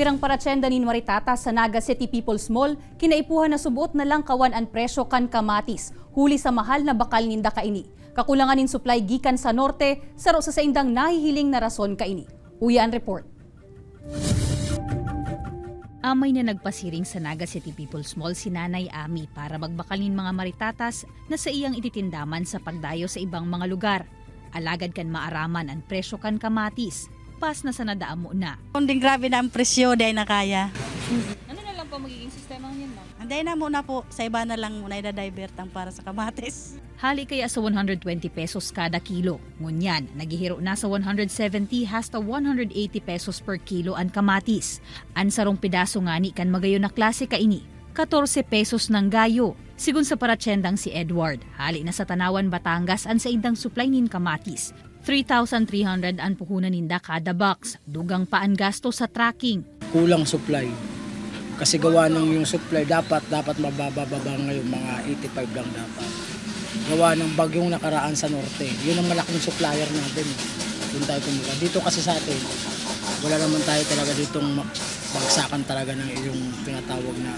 Pirang paratsenda nin Maritata sa Naga City People's Mall, kinaipuhan na subuot na lang kawan ang presyo kan kamatis, huli sa mahal na bakal ninda kaini. Kakulangan nin supply gikan sa norte, saro sa indang nahihiling na rason kaini. Uyan report. Amay na nagpasiring sa Naga City People's Mall si Nanay Ami para magbakalin mga maritatas na sa iyang ititindaman sa pagdayo sa ibang mga lugar. Alagad kan maaraman ang presyo kan kamatis, pas na sa nadaamo na. Kunding grabe na ang presyo, dahil na kaya. Ano na lang po magiging sistema niyan, ma'am? Anday na muna po, sa iba na lang muna idadivertang para sa kamatis. Hali kaya sa 120 pesos kada kilo. Ngunyan, naghihiro na sa 170 hasta 180 pesos per kilo ang kamatis. Ang sarong pedaso ngani kan magayo na klase kaini, 14 pesos ng gayo. Sigun sa paratsendang si Edward, hali na sa Tanawan, Batangas ang sa indang supply nin kamatis. 3,300 ang puhunan ninda kada box. Dugang pa ang gasto sa tracking. Kulang supply. Kasi gawa ng yung supply dapat mabababa ngayon, mga 85 lang dapat. Gawa ng bagyong nakaraan sa norte. Yun ang malaking supplier natin. Doon tayo kumuha. Dito kasi sa atin, wala naman tayo talaga ditong bagsakan talaga ng yung tinatawag na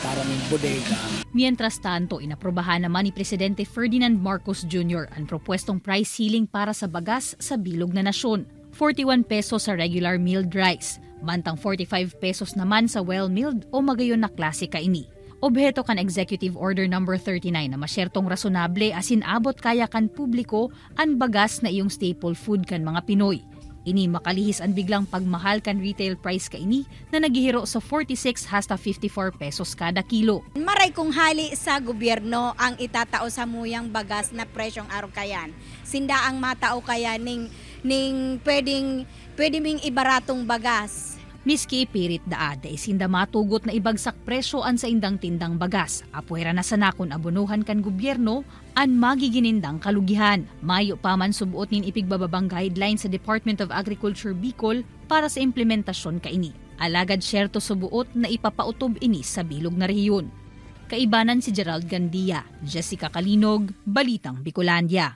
parang bodega. Mientras tanto, inaprobahan naman ni Presidente Ferdinand Marcos Jr. ang propwestong price ceiling para sa bagas sa bilog na nasyon. 41 pesos sa regular milled rice, mantang 45 pesos naman sa well-milled o magayon na klase kaini. Obheto kan Executive Order No. 39 na masyertong rasonable asin abot kaya kan publiko ang bagas na iyong staple food kan mga Pinoy. Ini makalihis ang biglang pagmahal kan retail price kaini na naghihiro sa 46 hasta 54 pesos kada kilo. Maray kung hali sa gobyerno ang itatao sa muyang bagas na presyong araw kayan. Sinda ang matao kaya ning pwedeng ming ibaratong bagas. Miski pirit daada isinda matugot na ibagsak presyo an sa indang tindang bagas. Apuera na sanakon abonuhan kan gobyerno an magiginindang kalugihan. Mayo pa man subuot nin ipigbababang guidelines sa Department of Agriculture Bicol para sa implementasyon kaini. Alagad syerto subuot na ipapautob ini sa bilog na rehiyon. Kaibanan si Gerald Gandia, Jessica Kalinog, Balitang Bicolandia.